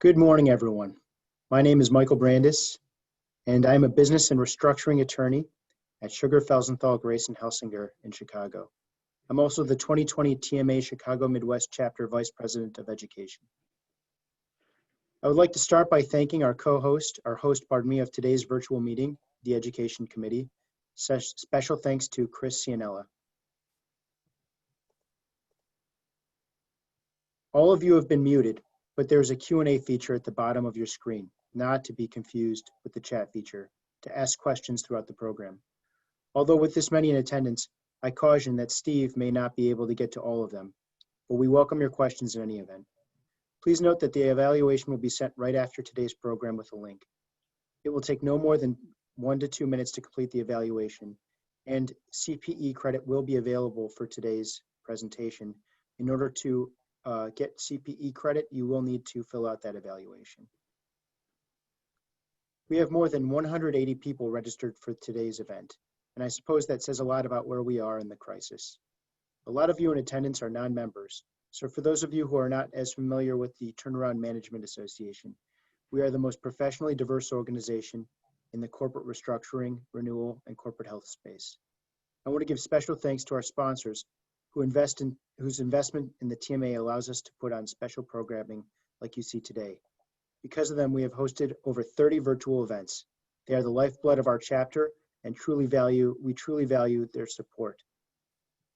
Good morning, everyone. My name is Michael Brandis, and I'm a business and restructuring attorney at Sugar Felsenthal Grace and Helsinger in Chicago. I'm also the 2020 TMA Chicago Midwest Chapter Vice President of Education. I would like to start by thanking our host of today's virtual meeting, the Education Committee. Special thanks to Chris Cianella. All of you have been muted, but there's a Q&A feature at the bottom of your screen, not to be confused with the chat feature, to ask questions throughout the program. Although with this many in attendance, I caution that Steve may not be able to get to all of them, but we welcome your questions in any event. Please note that the evaluation will be sent right after today's program with a link. It will take no more than 1 to 2 minutes to complete the evaluation, and CPE credit will be available for today's presentation. In order to get CPE credit, you will need to fill out that evaluation. We have more than 180 people registered for today's event, and I suppose that says a lot about where we are in the crisis. A lot of you in attendance are non-members, so for those of you who are not as familiar with the Turnaround Management Association, we are the most professionally diverse organization in the corporate restructuring, renewal, and corporate health space. I want to give special thanks to our sponsors whose investment in the TMA allows us to put on special programming like you see today. Because of them, we have hosted over 30 virtual events. They are the lifeblood of our chapter and we truly value their support.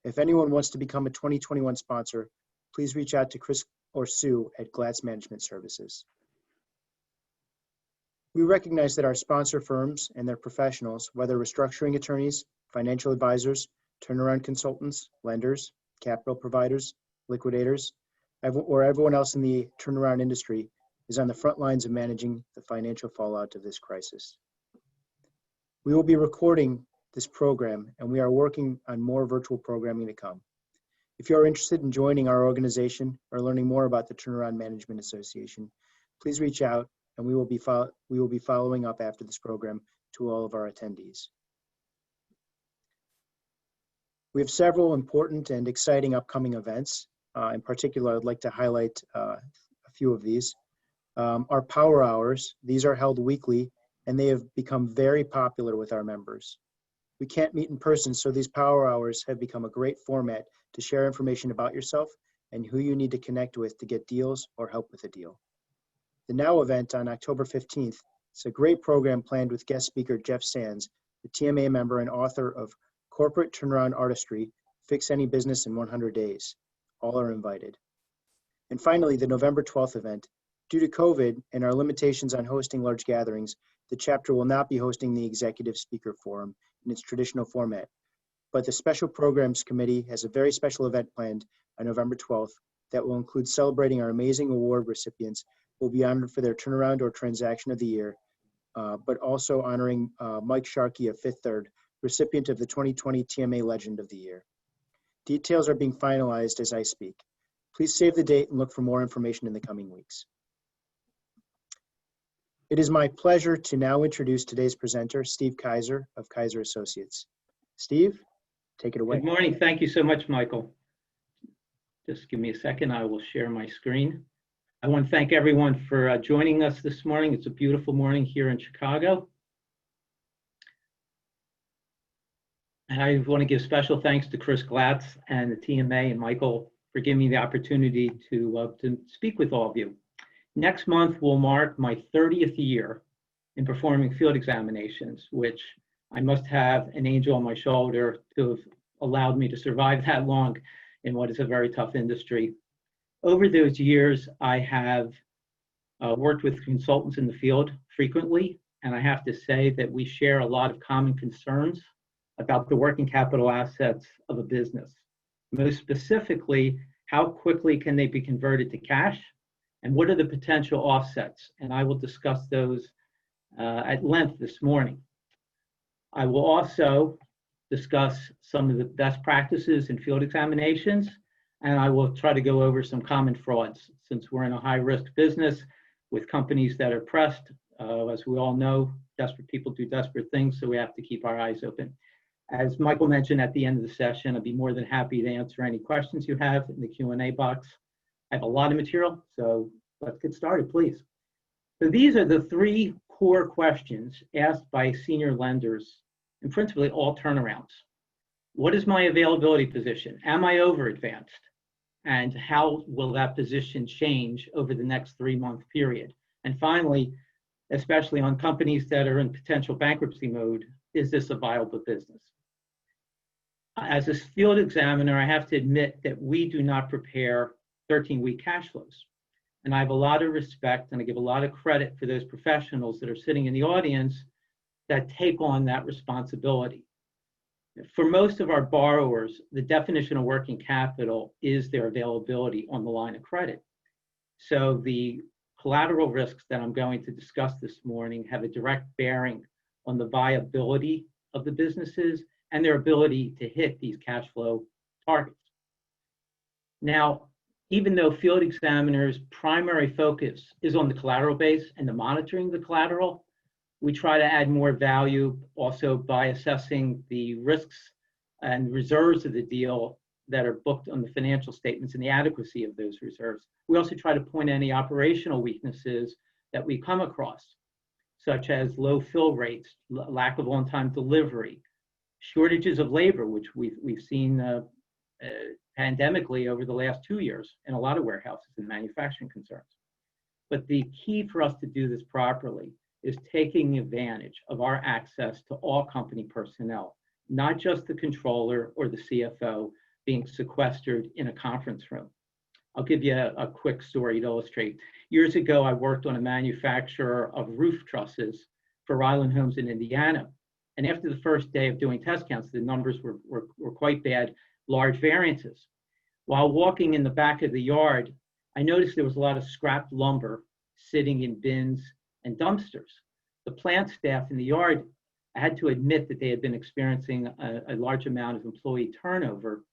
If anyone wants to become a 2021 sponsor, please reach out to Chris or Sue at Glatz Management Services. We recognize that our sponsor firms and their professionals, whether restructuring attorneys, financial advisors, turnaround consultants, lenders, capital providers, liquidators, or everyone else in the turnaround industry is on the front lines of managing the financial fallout of this crisis. We will be recording this program, and we are working on more virtual programming to come. If you are interested in joining our organization or learning more about the Turnaround Management Association, please reach out, and we will be following up after this program to all of our attendees. We have several important and exciting upcoming events. In particular, I'd like to highlight a few of these. Our Power Hours, these are held weekly, and they have become very popular with our members. We can't meet in person, so these Power Hours have become a great format to share information about yourself and who you need to connect with to get deals or help with a deal. The Now event on October 15th is a great program planned with guest speaker Jeff Sands, the TMA member and author of Corporate Turnaround Artistry, Fix Any Business in 100 Days. All are invited. And finally, the November 12th event. Due to COVID and our limitations on hosting large gatherings, the chapter will not be hosting the Executive Speaker Forum in its traditional format. But the Special Programs Committee has a very special event planned on November 12th that will include celebrating our amazing award recipients who will be honored for their turnaround or transaction of the year, but also honoring Mike Sharkey of Fifth Third, recipient of the 2020 TMA Legend of the Year. Details are being finalized as I speak. Please save the date and look for more information in the coming weeks. It is my pleasure to now introduce today's presenter, Steve Keyser of Keyser Associates. Steve, take it away. Good morning. Thank you so much, Michael. Just give me a second. I will share my screen. I want to thank everyone for joining us this morning. It's a beautiful morning here in Chicago. And I want to give special thanks to Chris Glatz and the TMA and Michael for giving me the opportunity to speak with all of you. Next month will mark my 30th year in performing field examinations, which I must have an angel on my shoulder to have allowed me to survive that long in what is a very tough industry. Over those years, I have worked with consultants in the field frequently, and I have to say that we share a lot of common concerns about the working capital assets of a business. Most specifically, how quickly can they be converted to cash, and what are the potential offsets? And I will discuss those at length this morning. I will also discuss some of the best practices in field examinations, and I will try to go over some common frauds, since we're in a high-risk business with companies that are pressed. As we all know, desperate people do desperate things, so we have to keep our eyes open. As Michael mentioned at the end of the session, I'd be more than happy to answer any questions you have in the Q&A box. I have a lot of material, so let's get started, please. So these are the three core questions asked by senior lenders in principally all turnarounds. What is my availability position? Am I over advanced? And how will that position change over the next 3-month period? And finally, especially on companies that are in potential bankruptcy mode, is this a viable business? As a field examiner, I have to admit that we do not prepare 13-week cash flows. And I have a lot of respect and I give a lot of credit for those professionals that are sitting in the audience that take on that responsibility. For most of our borrowers, the definition of working capital is their availability on the line of credit. So the collateral risks that I'm going to discuss this morning have a direct bearing on the viability of the businesses and their ability to hit these cash flow targets. Now, even though field examiners' primary focus is on the collateral base and the monitoring the collateral, we try to add more value also by assessing the risks and reserves of the deal that are booked on the financial statements and the adequacy of those reserves. We also try to point any operational weaknesses that we come across, such as low fill rates, lack of on-time delivery, shortages of labor, which we've seen pandemically over the last 2 years in a lot of warehouses and manufacturing concerns. But the key for us to do this properly is taking advantage of our access to all company personnel, not just the controller or the CFO being sequestered in a conference room. I'll give you a quick story to illustrate. Years ago, I worked on a manufacturer of roof trusses for Ryland Homes in Indiana. And after the first day of doing test counts, the numbers were quite bad, large variances. While walking in the back of the yard, I noticed there was a lot of scrap lumber sitting in bins and dumpsters. The plant staff in the yard, I had to admit that they had been experiencing a large amount of employee turnover,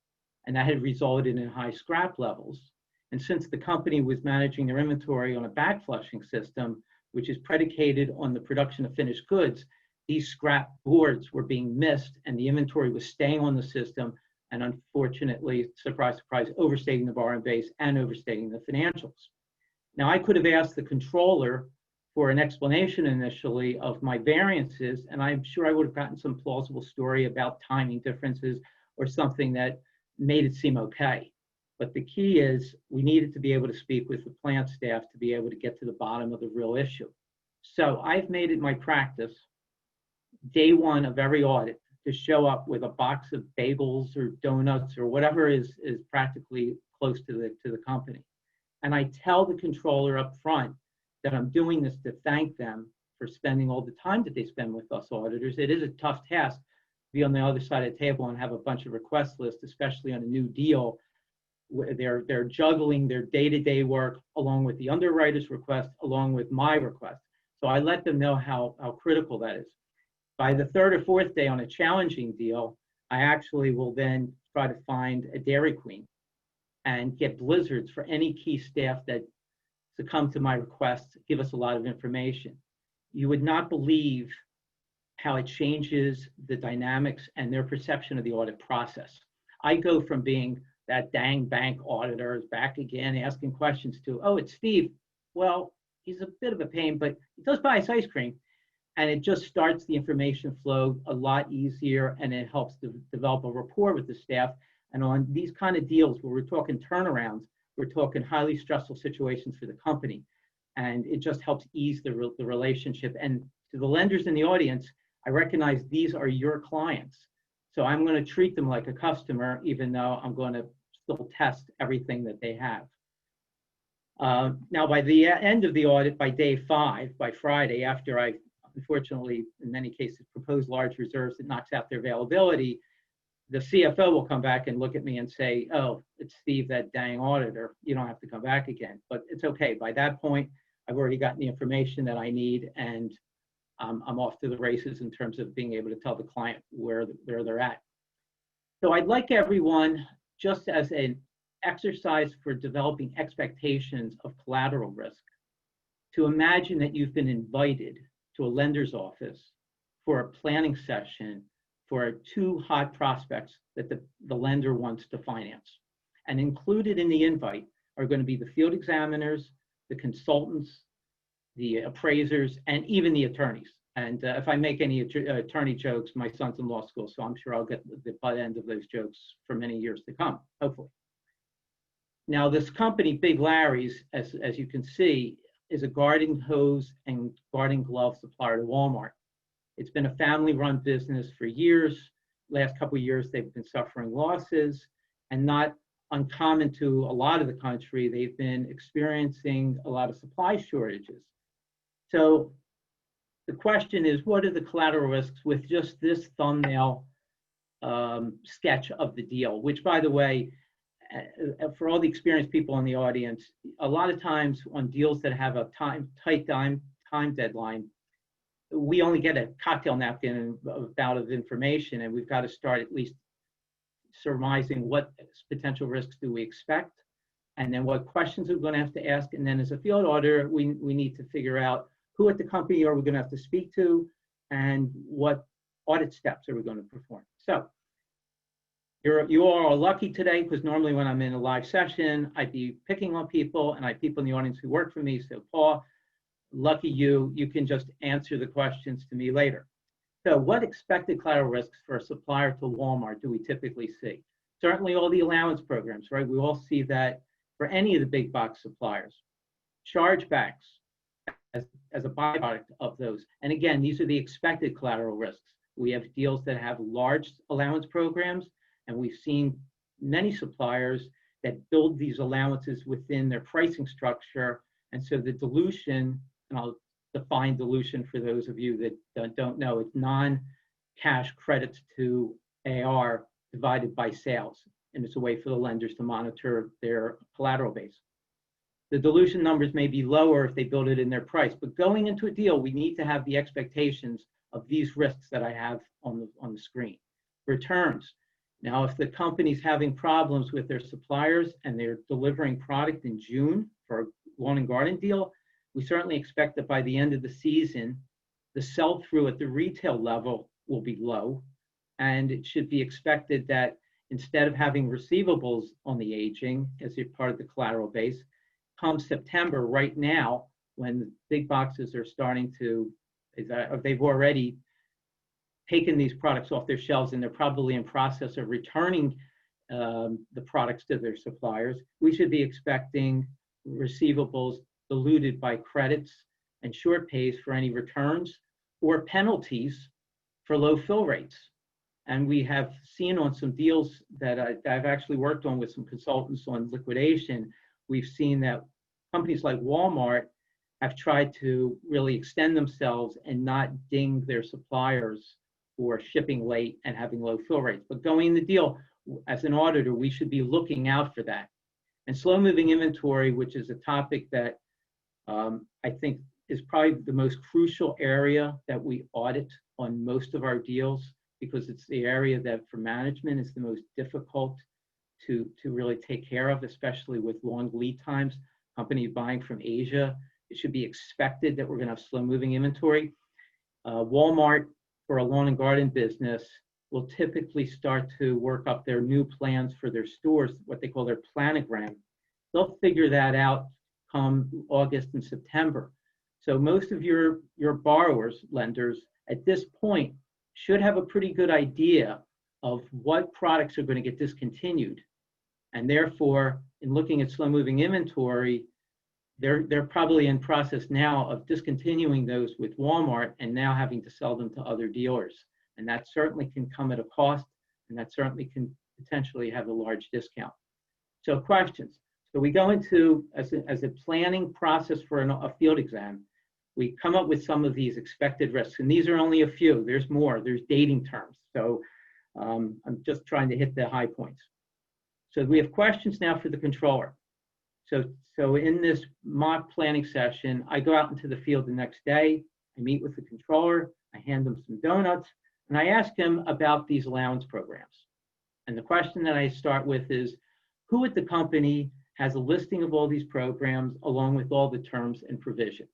and that had resulted in high scrap levels. And since the company was managing their inventory on a back flushing system, which is predicated on the production of finished goods, these scrap boards were being missed and the inventory was staying on the system and unfortunately, surprise, surprise, overstating the borrowing base and overstating the financials. Now, I could have asked the controller for an explanation initially of my variances, and I'm sure I would have gotten some plausible story about timing differences or something that made it seem okay. But the key is we needed to be able to speak with the plant staff to be able to get to the bottom of the real issue. So I've made it my practice, day one of every audit, to show up with a box of bagels or donuts or whatever is practically close to the company. And I tell the controller up front that I'm doing this to thank them for spending all the time that they spend with us auditors. It is a tough task to be on the other side of the table and have a bunch of request lists, especially on a new deal, where they're juggling their day-to-day work along with the underwriter's request, along with my request. So I let them know how critical that is. By the third or fourth day on a challenging deal, I actually will then try to find a Dairy Queen and get blizzards for any key staff that succumb to my request, give us a lot of information. You would not believe how it changes the dynamics and their perception of the audit process. I go from being that dang bank auditor is back again asking questions to, oh, it's Steve. Well, he's a bit of a pain, but he does buy us ice cream. And it just starts the information flow a lot easier, and it helps to develop a rapport with the staff. And on these kind of deals where we're talking turnarounds, we're talking highly stressful situations for the company. And it just helps ease the relationship. And to the lenders in the audience, I recognize these are your clients. So I'm going to treat them like a customer, even though I'm going to still test everything that they have. Now, by the end of the audit, by day 5, by Friday, after I unfortunately, in many cases, propose large reserves that knocks out their availability, the CFO will come back and look at me and say, oh, it's Steve, that dang auditor. You don't have to come back again. But it's okay. By that point, I've already gotten the information that I need, and I'm off to the races in terms of being able to tell the client where they're at. So I'd like everyone, just as an exercise for developing expectations of collateral risk, to imagine that you've been invited to a lender's office for a planning session for 2 hot prospects that the lender wants to finance. And included in the invite are going to be the field examiners, the consultants, the appraisers, and even the attorneys. And if I make any attorney jokes, my son's in law school, so I'm sure I'll get the butt end of those jokes for many years to come, hopefully. Now, this company, Big Larry's, as you can see, is a garden hose and garden glove supplier to Walmart. It's been a family-run business for years. Last couple of years, they've been suffering losses, and not uncommon to a lot of the country, they've been experiencing a lot of supply shortages. So the question is, what are the collateral risks with just this thumbnail sketch of the deal, which, by the way, for all the experienced people in the audience, a lot of times on deals that have a tight time deadline, we only get a cocktail napkin about of information, and we've got to start at least surmising what potential risks do we expect, and then what questions we're going to have to ask. And then as a field auditor, we need to figure out who at the company are we going to have to speak to, and what audit steps are we going to perform. So you all are lucky today, because normally when I'm in a live session, I'd be picking on people, and I have people in the audience who work for me. So Paul, lucky you can just answer the questions to me later. So what expected collateral risks for a supplier to Walmart do we typically see? Certainly all the allowance programs, right? We all see that for any of the big box suppliers. Chargebacks as a byproduct of those. And again, these are the expected collateral risks. We have deals that have large allowance programs, and we've seen many suppliers that build these allowances within their pricing structure. And so the dilution, and I'll define dilution for those of you that don't know, it's non-cash credits to AR divided by sales. And it's a way for the lenders to monitor their collateral base. The dilution numbers may be lower if they build it in their price, but going into a deal, we need to have the expectations of these risks that I have on the screen. Returns. Now, if the company's having problems with their suppliers and they're delivering product in June for a lawn and garden deal, we certainly expect that by the end of the season, the sell-through at the retail level will be low. And it should be expected that instead of having receivables on the aging as a part of the collateral base, come September, right now, when the big boxes are starting to, they've already taken these products off their shelves and they're probably in process of returning the products to their suppliers, we should be expecting receivables diluted by credits and short pays for any returns or penalties for low fill rates. And we have seen on some deals that I've actually worked on with some consultants on liquidation, we've seen that companies like Walmart have tried to really extend themselves and not ding their suppliers for shipping late and having low fill rates. But going in the deal, as an auditor, we should be looking out for that. And slow moving inventory, which is a topic that I think is probably the most crucial area that we audit on most of our deals, because it's the area that for management is the most difficult to really take care of, especially with long lead times. Companies buying from Asia, it should be expected that we're going to have slow moving inventory. Walmart, for a lawn and garden business, will typically start to work up their new plans for their stores, what they call their planogram. They'll figure that out come August and September. So most of your borrowers, lenders, at this point should have a pretty good idea of what products are going to get discontinued. And therefore, in looking at slow moving inventory, they're probably in process now of discontinuing those with Walmart and now having to sell them to other dealers. And that certainly can come at a cost, and that certainly can potentially have a large discount. So questions. So we go into, as a planning process for a field exam, we come up with some of these expected risks. And these are only a few. There's more. There's dating terms. So I'm just trying to hit the high points. So we have questions now for the controller. So in this mock planning session, I go out into the field the next day. I meet with the controller. I hand them some donuts. And I ask him about these allowance programs. And the question that I start with is, who at the company has a listing of all these programs along with all the terms and provisions?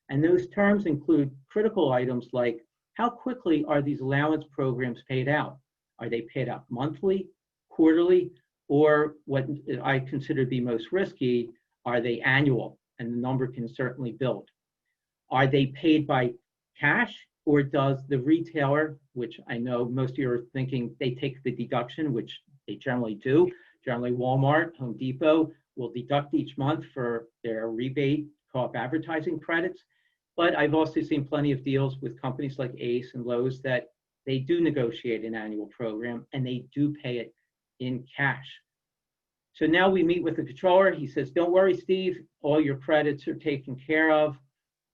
And those terms include critical items like, how quickly are these allowance programs paid out? Are they paid out monthly, quarterly, or what I consider to be most risky, are they annual? And the number can certainly build. Are they paid by cash, or does the retailer, which I know most of you are thinking they take the deduction, which they generally do. Generally, Walmart, Home Depot will deduct each month for their rebate co-op advertising credits. But I've also seen plenty of deals with companies like Ace and Lowe's that they do negotiate an annual program and they do pay it in cash. So now we meet with the controller. He says, don't worry, Steve, all your credits are taken care of.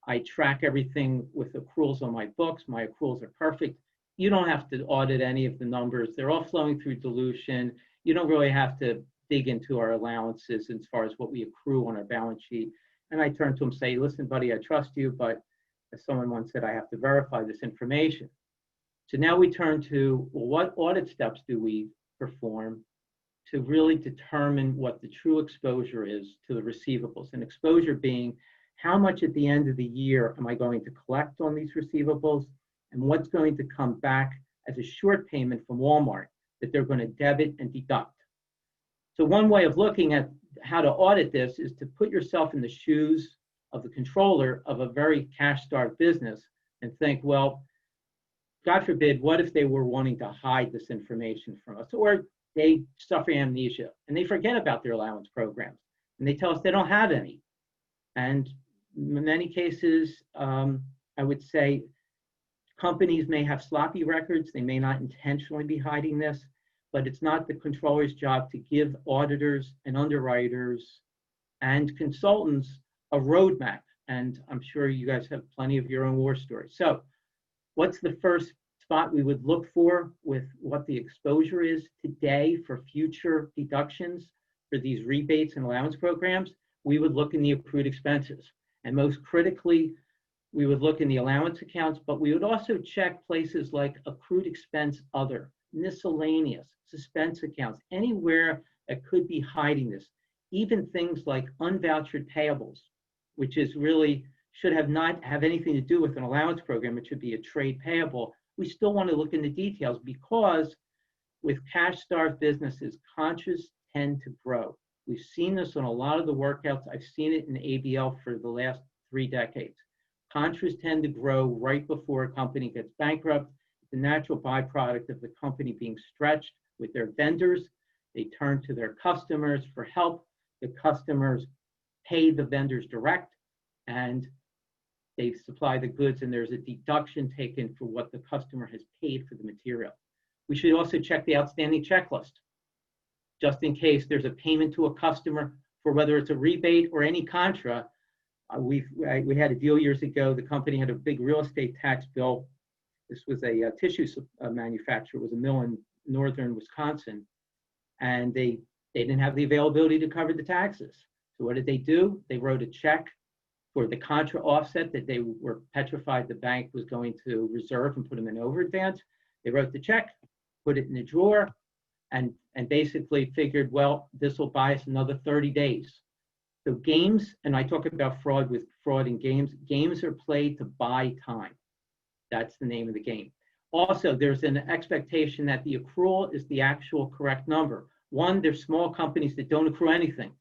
I track everything with accruals on my books. My accruals are perfect. You don't have to audit any of the numbers. They're all flowing through dilution. You don't really have to dig into our allowances as far as what we accrue on our balance sheet. And I turn to him and say, listen, buddy, I trust you, but as someone once said, I have to verify this information. So now we turn to, well, what audit steps do we perform to really determine what the true exposure is to the receivables? And exposure being, how much at the end of the year am I going to collect on these receivables, and what's going to come back as a short payment from Walmart that they're going to debit and deduct. So one way of looking at how to audit this is to put yourself in the shoes of the controller of a very cash-starved business and think, well, God forbid, what if they were wanting to hide this information from us, or they suffer amnesia and they forget about their allowance programs and they tell us they don't have any. And in many cases, I would say companies may have sloppy records. They may not intentionally be hiding this, but it's not the controller's job to give auditors and underwriters and consultants a roadmap. And I'm sure you guys have plenty of your own war stories. So what's the first spot we would look for with what the exposure is today for future deductions for these rebates and allowance programs? We would look in the accrued expenses. And most critically, we would look in the allowance accounts, but we would also check places like accrued expense other, miscellaneous, suspense accounts, anywhere that could be hiding this. Even things like unvouchered payables, which is really should have not have anything to do with an allowance program. It should be a trade payable. We still want to look in the details because with cash-starved businesses, contras tend to grow. We've seen this on a lot of the workouts. I've seen it in ABL for the last 3 decades. Contras tend to grow right before a company gets bankrupt. It's a natural byproduct of the company being stretched with their vendors. They turn to their customers for help. The customers pay the vendors direct, and they supply the goods, and there's a deduction taken for what the customer has paid for the material. We should also check the outstanding checklist, just in case there's a payment to a customer for whether it's a rebate or any contra. We had a deal years ago. The company had a big real estate tax bill. This was a tissue manufacturer. It was a mill in northern Wisconsin, and they didn't have the availability to cover the taxes. So what did they do? They wrote a check for the contra offset that they were petrified the bank was going to reserve and put them in over advance. They wrote the check, put it in a drawer, and basically figured, well, this will buy us another 30 days. So games, and I talk about fraud with fraud in games, games are played to buy time. That's the name of the game. Also, there's an expectation that the accrual is the actual correct number. One, there's small companies that don't accrue anything.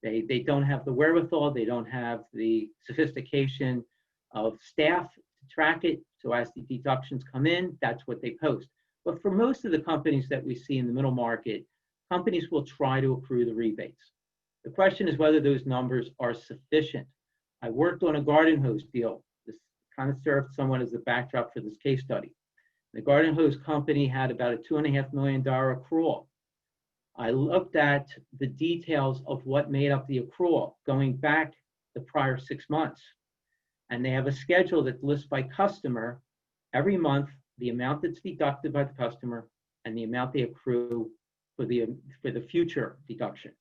They don't have the wherewithal, they don't have the sophistication of staff to track it. So as the deductions come in, that's what they post. But for most of the companies that we see in the middle market, companies will try to accrue the rebates. The question is whether those numbers are sufficient. I worked on a garden hose deal. This kind of served somewhat as a backdrop for this case study. The garden hose company had about a $2.5 million accrual. I looked at the details of what made up the accrual going back the prior 6 months. And they have a schedule that lists by customer every month the amount that's deducted by the customer and the amount they accrue for the future deduction.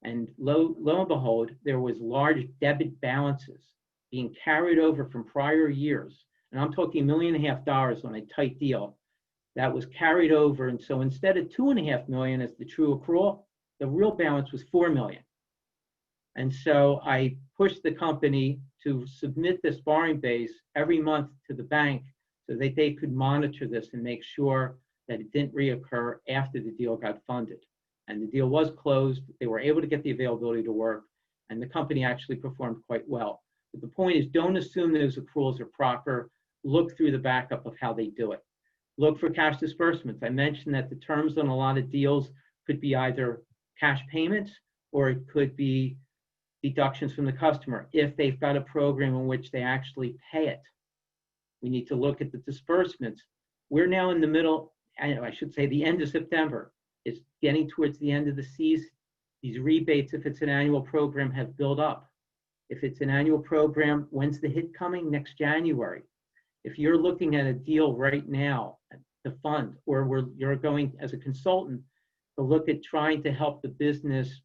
And lo and behold, there was large debit balances being carried over from prior years. And I'm talking $1.5 million on a tight deal that was carried over. And so instead of $2.5 million as the true accrual, the real balance was $4 million. And so I pushed the company to submit this borrowing base every month to the bank so that they could monitor this and make sure that it didn't reoccur after the deal got funded. And the deal was closed. They were able to get the availability to work, and the company actually performed quite well. But the point is, don't assume those accruals are proper. Look through the backup of how they do it. Look for cash disbursements. I mentioned that the terms on a lot of deals could be either cash payments or it could be deductions from the customer if they've got a program in which they actually pay it. We need to look at the disbursements. We're now in the middle, I should say the end of September. It's getting towards the end of the season. These rebates, if it's an annual program, have built up. If it's an annual program, when's the hit coming? Next January. If you're looking at a deal right now to fund, or you're going as a consultant to look at trying to help the business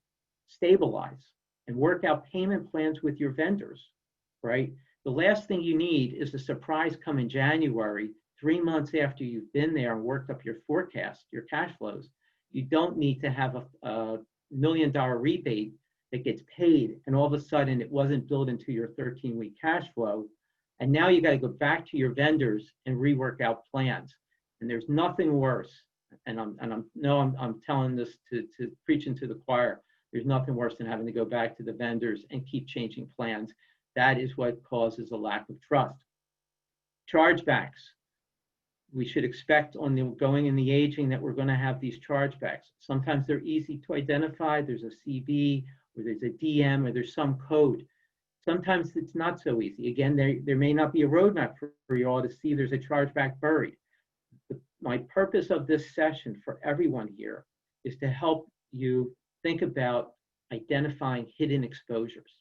stabilize and work out payment plans with your vendors, right? The last thing you need is a surprise come in January, 3 months after you've been there and worked up your forecast, your cash flows. You don't need to have a $1 million rebate that gets paid and all of a sudden it wasn't built into your 13-week cash flow. And now you got to go back to your vendors and rework out plans. And there's nothing worse. And I'm telling this to preaching to the choir. There's nothing worse than having to go back to the vendors and keep changing plans. That is what causes a lack of trust. Chargebacks. We should expect on the going and the aging that we're going to have these chargebacks. Sometimes they're easy to identify. There's a CB or there's a DM or there's some code. Sometimes it's not so easy. Again, there may not be a roadmap for you all to see there's a chargeback buried. My purpose of this session for everyone here is to help you think about identifying hidden exposures.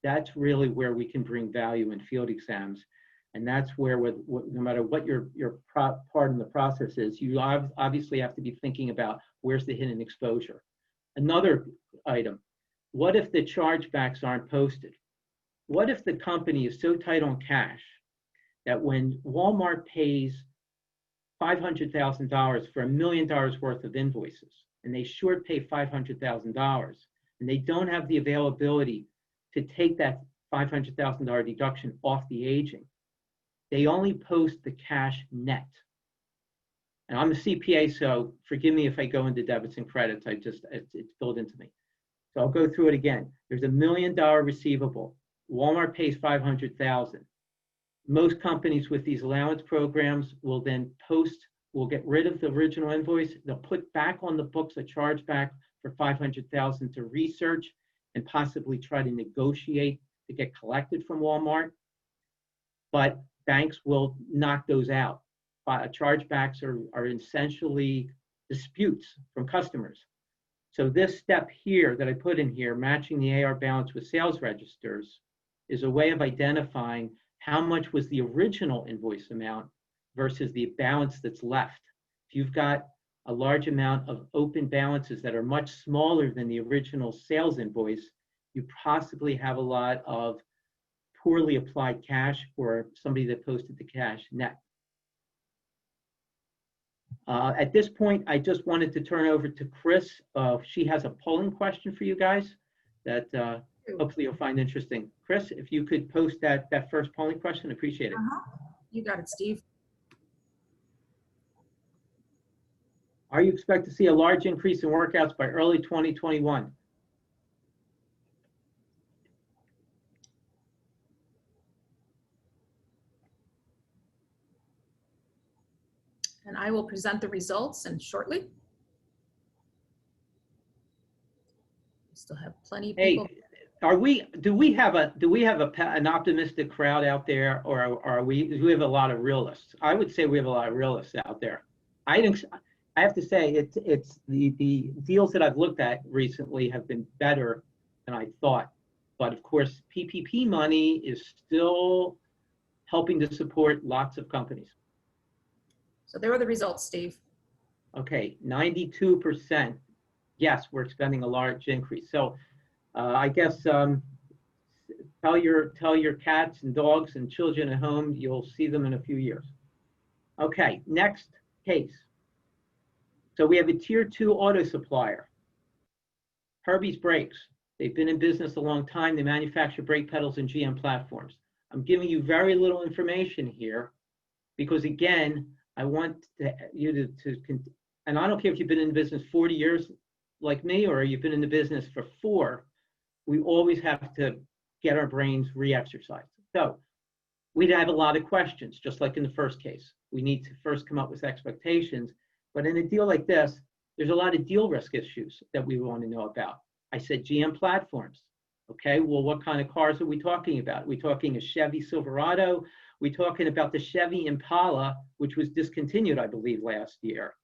That's really where we can bring value in field exams. And that's where, no matter what your part in the process is, you obviously have to be thinking about where's the hidden exposure. Another item, what if the chargebacks aren't posted? What if the company is so tight on cash that when Walmart pays $500,000 for $1 million worth of invoices, and they short pay $500,000, and they don't have the availability to take that $500,000 deduction off the aging, they only post the cash net. And I'm a CPA, so forgive me if I go into debits and credits. It's built into me. So I'll go through it again. There's $1 million receivable. Walmart pays $500,000. Most companies with these allowance programs will then will get rid of the original invoice. They'll put back on the books a chargeback for $500,000 to research and possibly try to negotiate to get collected from Walmart. But banks will knock those out. Chargebacks are essentially disputes from customers. So this step here that I put in here, matching the AR balance with sales registers, is a way of identifying how much was the original invoice amount versus the balance that's left. If you've got a large amount of open balances that are much smaller than the original sales invoice, you possibly have a lot of poorly applied cash or somebody that posted the cash net. At this point, I just wanted to turn over to Chris. She has a polling question for you guys that hopefully you'll find interesting. Chris, if you could post that first polling question, appreciate it. You got it, Steve. Are you expect to see a large increase in workouts by early 2021? And I will present the results and shortly. We still have plenty of people. Hey, do we have an optimistic crowd out there, or do we have a lot of realists? I would say we have a lot of realists out there. I have to say it's the deals that I've looked at recently have been better than I thought. But of course, PPP money is still helping to support lots of companies. So there are the results, Steve. Okay, 92%. Yes, we're expecting a large increase. So I guess tell your cats and dogs and children at home, you'll see them in a few years. Okay, next case. So we have a tier 2 auto supplier, Herbie's Brakes. They've been in business a long time. They manufacture brake pedals and GM platforms. I'm giving you very little information here because, again, I want you to, and I don't care if you've been in the business 40 years like me or you've been in the business for 4, we always have to get our brains re-exercised. So we'd have a lot of questions, just like in the first case. We need to first come up with expectations. But in a deal like this, there's a lot of deal risk issues that we want to know about. I said GM platforms. Okay, well, what kind of cars are we talking about? Are we talking a Chevy Silverado? Are we talking about the Chevy Impala, which was discontinued, I believe, last year?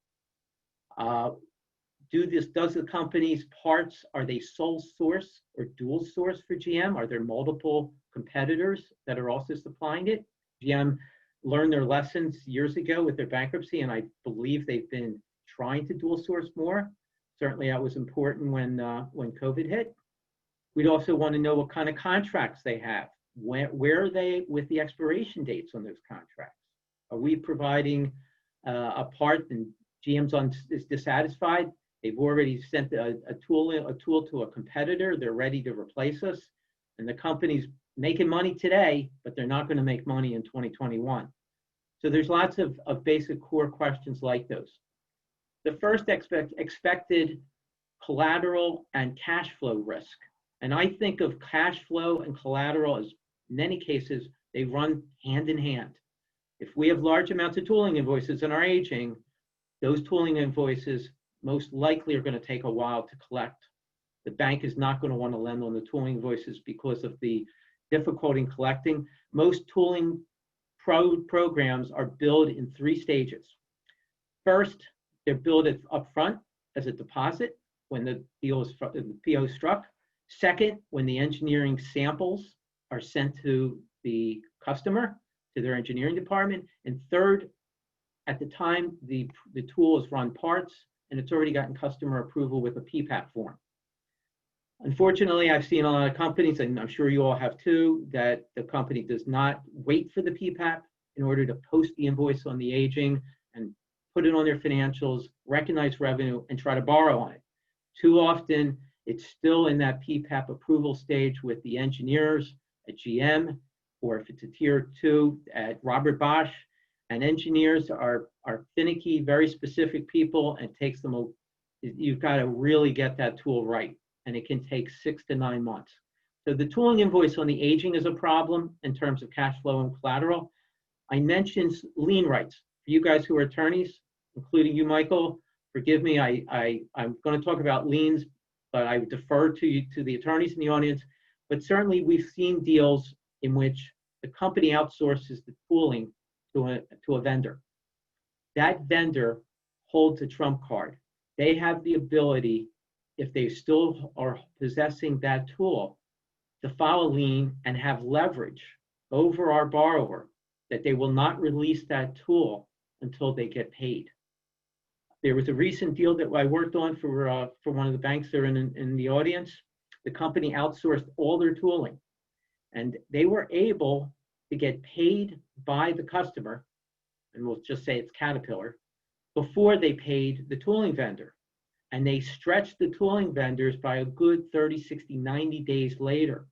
Does the company's parts, are they sole source or dual source for GM? Are there multiple competitors that are also supplying it? GM learned their lessons years ago with their bankruptcy, and I believe they've been trying to dual source more. Certainly that was important when COVID hit. We'd also want to know what kind of contracts they have. Where are they with the expiration dates on those contracts? Are we providing a part and GM's is dissatisfied? They've already sent a tool to a competitor. They're ready to replace us. And the company's making money today, but they're not going to make money in 2021. So there's lots of basic core questions like those. The first expected collateral and cash flow risk. And I think of cash flow and collateral as, in many cases, they run hand in hand. If we have large amounts of tooling invoices in our aging, those tooling invoices most likely are going to take a while to collect. The bank is not going to want to lend on the tooling invoices because of the difficulty in collecting. Most tooling programs are billed in 3 stages. First, they're billed up front as a deposit when the PO is struck. Second, when the engineering samples are sent to the customer, to their engineering department. And third, at the time the tool is run parts and it's already gotten customer approval with a PPAP form. Unfortunately, I've seen a lot of companies, and I'm sure you all have too, that the company does not wait for the PPAP in order to post the invoice on the aging and put it on their financials, recognize revenue, and try to borrow on it. Too often, it's still in that PPAP approval stage with the engineers at GM, or if it's a tier 2 at Robert Bosch. And engineers are finicky, very specific people, and it takes them you've got to really get that tool right. And it can take 6 to 9 months. So the tooling invoice on the aging is a problem in terms of cash flow and collateral. I mentioned lien rights. For you guys who are attorneys, including you, Michael, forgive me, I'm going to talk about liens, but I would defer to the attorneys in the audience. But certainly we've seen deals in which the company outsources the tooling to a vendor. That vendor holds a trump card. They have the ability, if they still are possessing that tool, to file a lien and have leverage over our borrower that they will not release that tool until they get paid. There was a recent deal that I worked on for one of the banks that are in the audience. The company outsourced all their tooling, and they were able to get paid by the customer, and we'll just say it's Caterpillar, before they paid the tooling vendor. And they stretched the tooling vendors by a good 30, 60, 90 days later.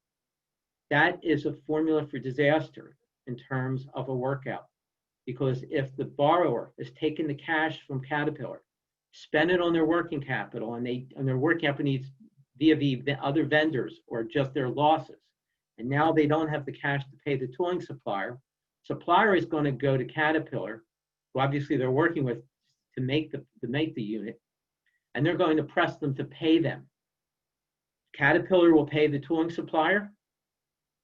That is a formula for disaster in terms of a workout. Because if the borrower has taken the cash from Caterpillar, spent it on their working capital, and their working capital needs via other vendors or just their losses, and now they don't have the cash to pay the tooling supplier, supplier is going to go to Caterpillar, who obviously they're working with to make the unit, and they're going to press them to pay them. Caterpillar will pay the tooling supplier.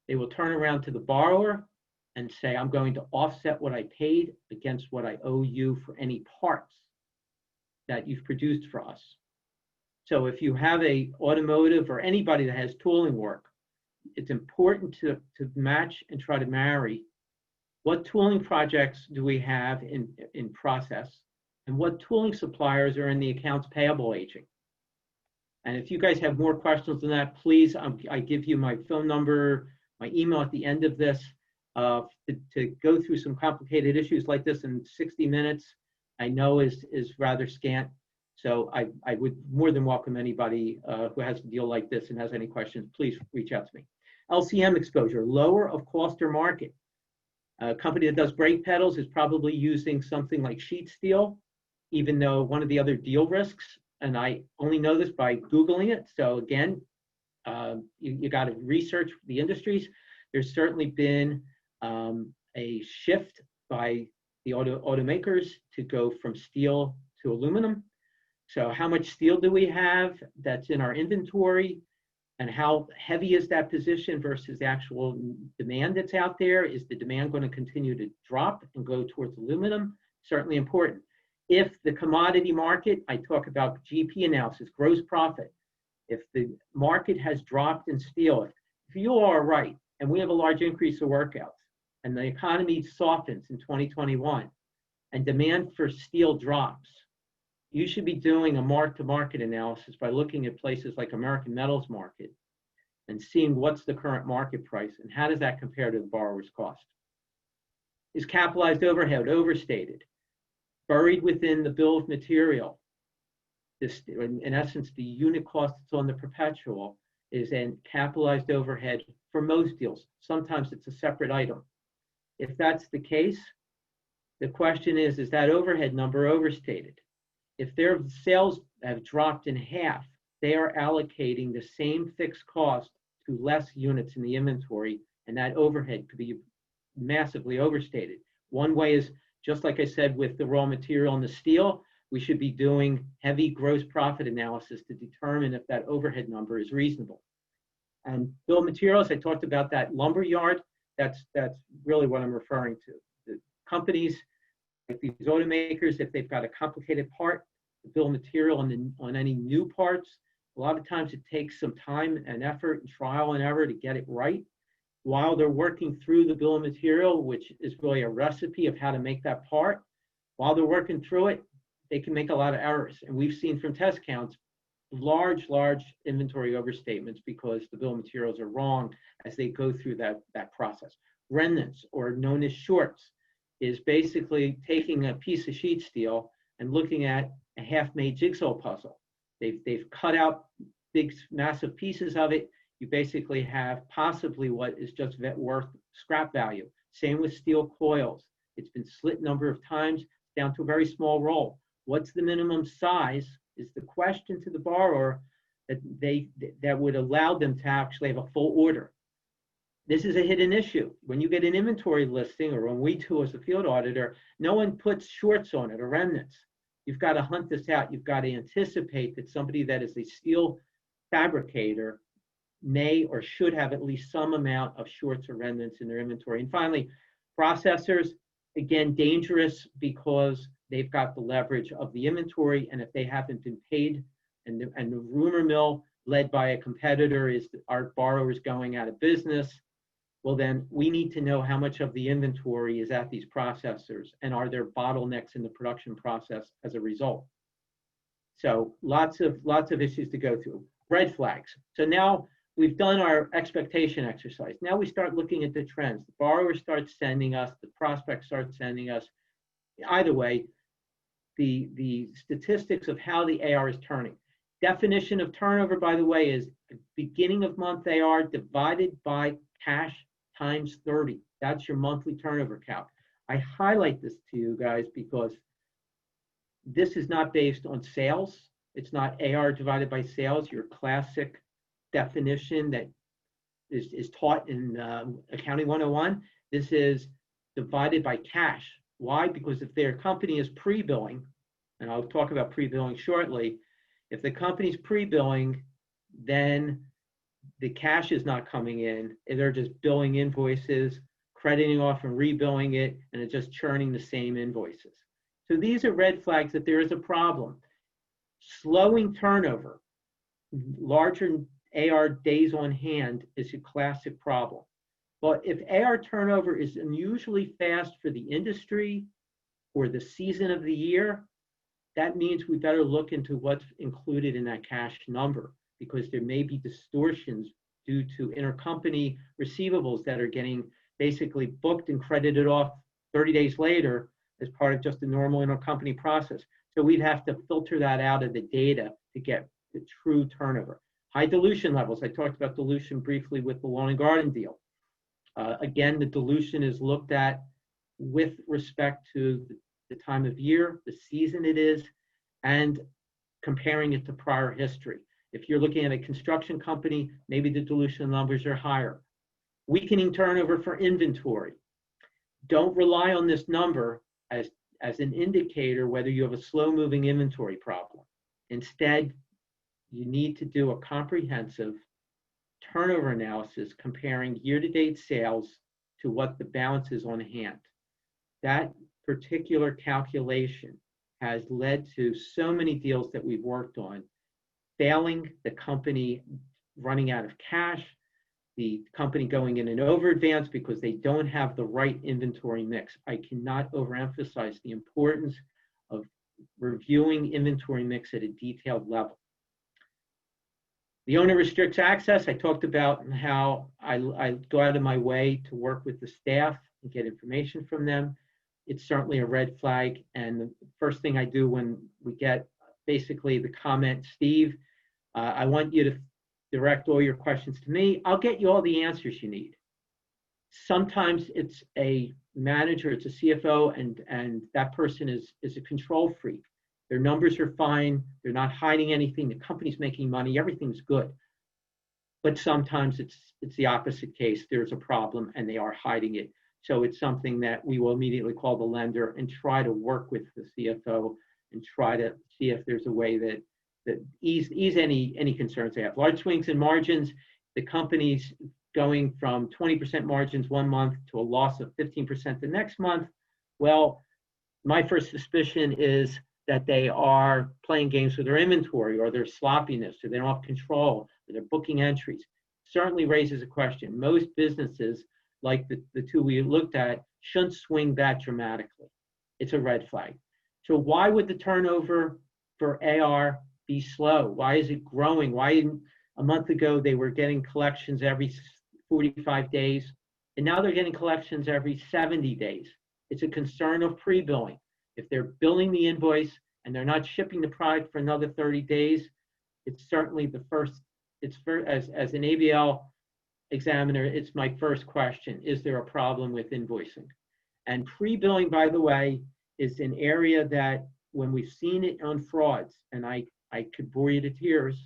They will turn around to the borrower and say, I'm going to offset what I paid against what I owe you for any parts that you've produced for us. So if you have a automotive or anybody that has tooling work, it's important to match and try to marry what tooling projects do we have in process and what tooling suppliers are in the accounts payable aging. And if you guys have more questions than that, please, I give you my phone number, my email at the end of this to go through some complicated issues like this in 60 minutes, I know is rather scant. So I would more than welcome anybody who has a deal like this and has any questions, please reach out to me. LCM exposure, lower of cost or market. A company that does brake pedals is probably using something like sheet steel, even though one of the other deal risks, and I only know this by Googling it. So again, You got to research the industries. There's certainly been a shift by the automakers to go from steel to aluminum. So how much steel do we have that's in our inventory, and how heavy is that position versus the actual demand that's out there? Is the demand going to continue to drop and go towards aluminum? Certainly important. If the commodity market, I talk about GP analysis, gross profit. If the market has dropped in steel, if you are right, and we have a large increase of workouts, and the economy softens in 2021, and demand for steel drops, you should be doing a mark-to-market analysis by looking at places like American Metals Market and seeing what's the current market price and how does that compare to the borrower's cost. Is capitalized overhead overstated? Buried within the bill of material, this, in essence, the unit cost that's on the perpetual is in capitalized overhead for most deals. Sometimes it's a separate item. If that's the case, the question is that overhead number overstated? If their sales have dropped in half, they are allocating the same fixed cost to less units in the inventory, and that overhead could be massively overstated. One way is, just like I said, with the raw material and the steel, we should be doing heavy gross profit analysis to determine if that overhead number is reasonable. And bill of materials, I talked about that lumber yard. That's really what I'm referring to. The companies, like these automakers, if they've got a complicated part, the bill of material on any new parts, a lot of times it takes some time and effort and trial and error to get it right. While they're working through the bill of material, which is really a recipe of how to make that part, while they're working through it, they can make a lot of errors. And we've seen from test counts, large inventory overstatements because the bill of materials are wrong as they go through that process. Remnants, or known as shorts, is basically taking a piece of sheet steel and looking at a half-made jigsaw puzzle. They've cut out big, massive pieces of it. You basically have possibly what is just worth scrap value. Same with steel coils. It's been slit a number of times down to a very small roll. What's the minimum size is the question to the borrower that would allow them to actually have a full order. This is a hidden issue. When you get an inventory listing, or when we do as a field auditor, no one puts shorts on it or remnants. You've got to hunt this out. You've got to anticipate that somebody that is a steel fabricator may or should have at least some amount of shorts or remnants in their inventory. And finally, processors, again, dangerous because they've got the leverage of the inventory, and if they haven't been paid, and the rumor mill led by a competitor is that our borrowers going out of business, well then we need to know how much of the inventory is at these processors, and are there bottlenecks in the production process as a result. So lots of issues to go through. Red flags. So now we've done our expectation exercise. Now we start looking at the trends. The borrower starts sending us, the prospect starts sending us. Either way, the statistics of how the AR is turning. Definition of turnover, by the way, is beginning of month AR divided by cash times 30. That's your monthly turnover calc. I highlight this to you guys because this is not based on sales. It's not AR divided by sales, your classic definition that is taught in Accounting 101. This is divided by cash. Why? Because if their company is pre-billing, and I'll talk about pre-billing shortly, if the company's pre-billing, then the cash is not coming in, and they're just billing invoices, crediting off and rebilling it, and it's just churning the same invoices. So these are red flags that there is a problem. Slowing turnover, larger AR days on hand is a classic problem. But if AR turnover is unusually fast for the industry or the season of the year, that means we better look into what's included in that cash number, because there may be distortions due to intercompany receivables that are getting basically booked and credited off 30 days later as part of just the normal intercompany process. So we'd have to filter that out of the data to get the true turnover. High dilution levels. I talked about dilution briefly with the lawn and garden deal. Again, the dilution is looked at with respect to the time of year, the season it is, and comparing it to prior history. If you're looking at a construction company, maybe the dilution numbers are higher. Weakening turnover for inventory. Don't rely on this number as an indicator whether you have a slow-moving inventory problem. Instead, you need to do a comprehensive turnover analysis comparing year-to-date sales to what the balance is on hand. That particular calculation has led to so many deals that we've worked on failing, the company running out of cash, the company going in an over advance because they don't have the right inventory mix. I cannot overemphasize the importance of reviewing inventory mix at a detailed level. The owner restricts access. I talked about how I go out of my way to work with the staff and get information from them. It's certainly a red flag. And the first thing I do when we get basically the comment, Steve, I want you to direct all your questions to me. I'll get you all the answers you need. Sometimes it's a manager, it's a CFO, and that person is a control freak. Their numbers are fine. They're not hiding anything. The company's making money. Everything's good. But sometimes it's the opposite case. There's a problem and they are hiding it. So it's something that we will immediately call the lender and try to work with the CFO and try to see if there's a way that ease any concerns they have. Large swings in margins. The company's going from 20% margins one month to a loss of 15% the next month. Well, my first suspicion is that they are playing games with their inventory or their sloppiness, or they don't have control, or they're booking entries. Certainly raises a question. Most businesses, like the two we looked at, shouldn't swing that dramatically. It's a red flag. So why would the turnover for AR be slow? Why is it growing? Why a month ago they were getting collections every 45 days, and now they're getting collections every 70 days? It's a concern of pre-billing. If they're billing the invoice and they're not shipping the product for another 30 days, it's certainly the first, as an ABL examiner, it's my first question. Is there a problem with invoicing? And pre-billing, by the way, is an area that when we've seen it on frauds, and I could bore you to tears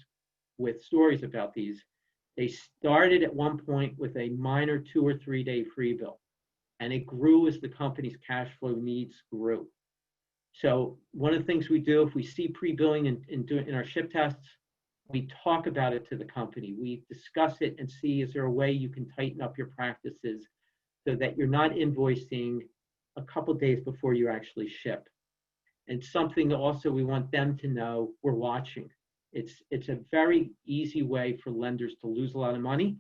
with stories about these, they started at one point with a minor 2 or 3 day free bill, and it grew as the company's cash flow needs grew. So one of the things we do if we see pre-billing in our ship tests, we talk about it to the company. We discuss it and see, is there a way you can tighten up your practices so that you're not invoicing a couple days before you actually ship. And something also we want them to know, we're watching. It's a very easy way for lenders to lose a lot of money.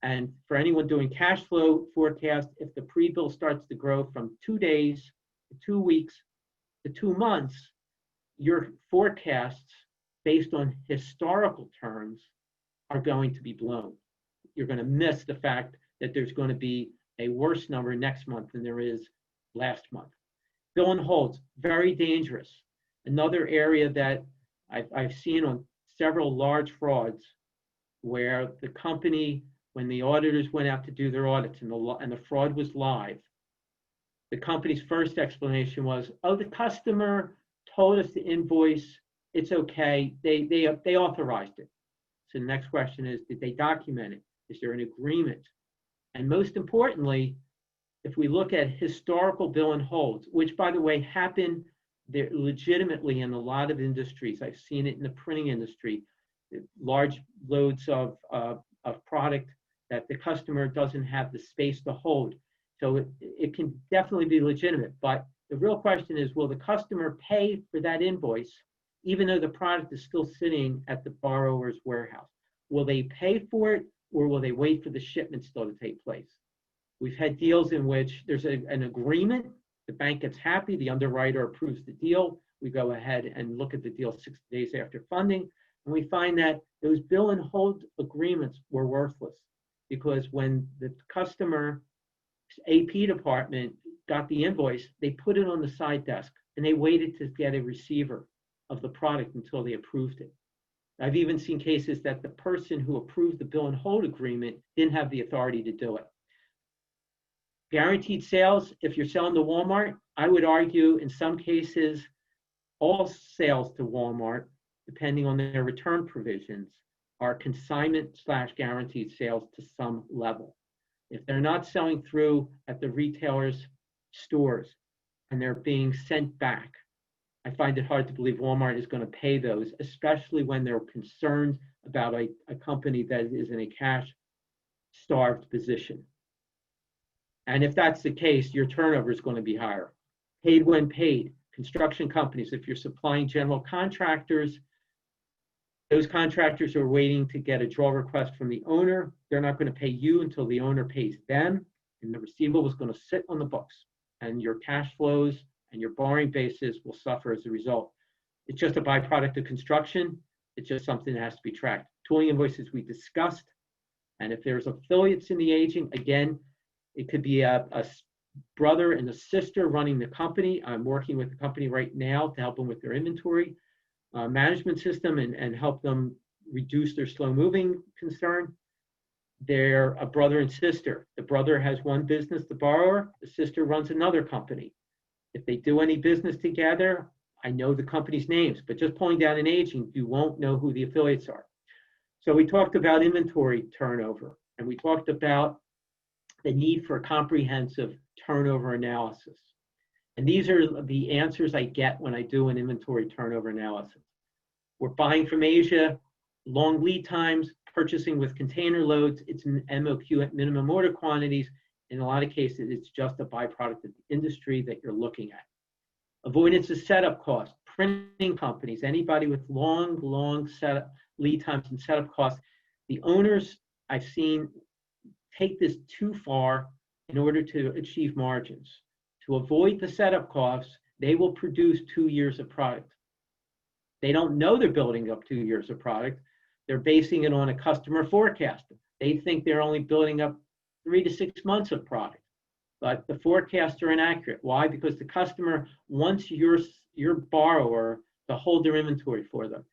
And for anyone doing cash flow forecast, if the pre-bill starts to grow from 2 days to 2 weeks to 2 months, your forecasts based on historical terms are going to be blown. You're going to miss the fact that there's going to be a worse number next month than there is last month. Bill and holds, very dangerous. Another area that I've seen on several large frauds where the company, when the auditors went out to do their audits and the fraud was live, the company's first explanation was, oh, the customer told us to invoice, it's okay, they authorized it. So the next question is, did they document it? Is there an agreement? And most importantly, if we look at historical bill and holds, which by the way happen there legitimately in a lot of industries. I've seen it in the printing industry, large loads of product that the customer doesn't have the space to hold. So it can definitely be legitimate, but the real question is, will the customer pay for that invoice even though the product is still sitting at the borrower's warehouse? Will they pay for it, or will they wait for the shipment still to take place? We've had deals in which there's an agreement, the bank gets happy, the underwriter approves the deal, we go ahead and look at the deal 60 days after funding, and we find that those bill and hold agreements were worthless, because when the customer's AP department got the invoice, they put it on the side desk and they waited to get a receiver of the product until they approved it. I've even seen cases that the person who approved the bill and hold agreement didn't have the authority to do it. Guaranteed sales, if you're selling to Walmart, I would argue in some cases, all sales to Walmart, depending on their return provisions, are consignment/guaranteed sales to some level. If they're not selling through at the retailer's stores and they're being sent back, I find it hard to believe Walmart is going to pay those, especially when they're concerned about a company that is in a cash-starved position. And if that's the case, your turnover is going to be higher. Paid when paid. Construction companies, if you're supplying general contractors, those contractors are waiting to get a draw request from the owner. They're not going to pay you until the owner pays them, and the receivable is going to sit on the books, and your cash flows and your borrowing basis will suffer as a result. It's just a byproduct of construction. It's just something that has to be tracked. Tooling invoices we discussed, and if there's affiliates in the aging, again, it could be a brother and a sister running the company. I'm working with the company right now to help them with their inventory management system and help them reduce their slow moving concern. They're a brother and sister. The brother has one business, the borrower, the sister runs another company. If they do any business together, I know the company's names, but just pulling down an aging, you won't know who the affiliates are. So we talked about inventory turnover, and we talked about the need for a comprehensive turnover analysis. And these are the answers I get when I do an inventory turnover analysis. We're buying from Asia, long lead times, purchasing with container loads, it's an MOQ at minimum order quantities. In a lot of cases, it's just a byproduct of the industry that you're looking at. Avoidance of setup costs, printing companies, anybody with long setup lead times and setup costs. The owners I've seen take this too far in order to achieve margins. To avoid the setup costs, they will produce 2 years of product. They don't know they're building up 2 years of product. They're basing it on a customer forecast. They think they're only building up 3 to 6 months of product, but the forecasts are inaccurate. Why? Because the customer wants your borrower to hold their inventory for them,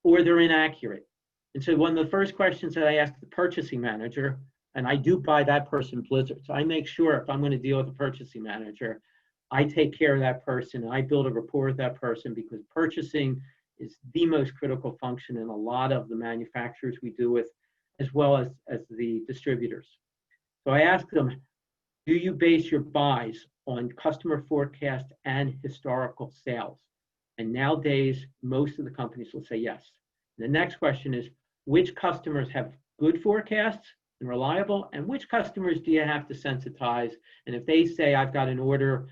or they're inaccurate. And so one of the first questions that I ask the purchasing manager, and I do buy that person Blizzard, so I make sure if I'm going to deal with a purchasing manager, I take care of that person and I build a rapport with that person, because purchasing is the most critical function in a lot of the manufacturers we do with, as well as the distributors. So I ask them, do you base your buys on customer forecast and historical sales? And nowadays, most of the companies will say yes. And the next question is, which customers have good forecasts and reliable, and which customers do you have to sensitize? And if they say, I've got an order,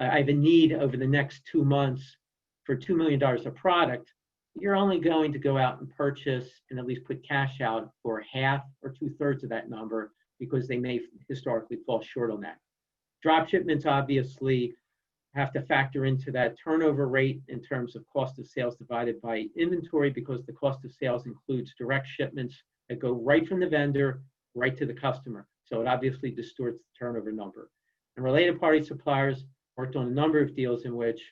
I have a need over the next 2 months for $2 million of product, you're only going to go out and purchase and at least put cash out for half or 2/3 of that number, because they may historically fall short on that. Drop shipments obviously have to factor into that turnover rate in terms of cost of sales divided by inventory, because the cost of sales includes direct shipments that go right from the vendor right to the customer. So it obviously distorts the turnover number. And related party suppliers worked on a number of deals in which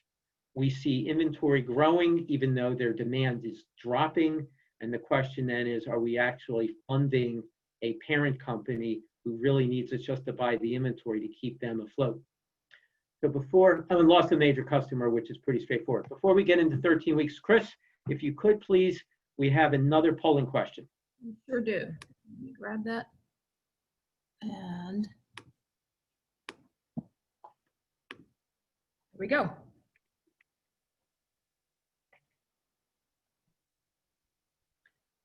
we see inventory growing even though their demand is dropping. And the question then is, are we actually funding a parent company who really needs us just to buy the inventory to keep them afloat? So before, I lost a major customer, which is pretty straightforward. Before we get into 13 weeks, Chris, if you could please, we have another polling question. Sure do. Let me grab that. And here we go.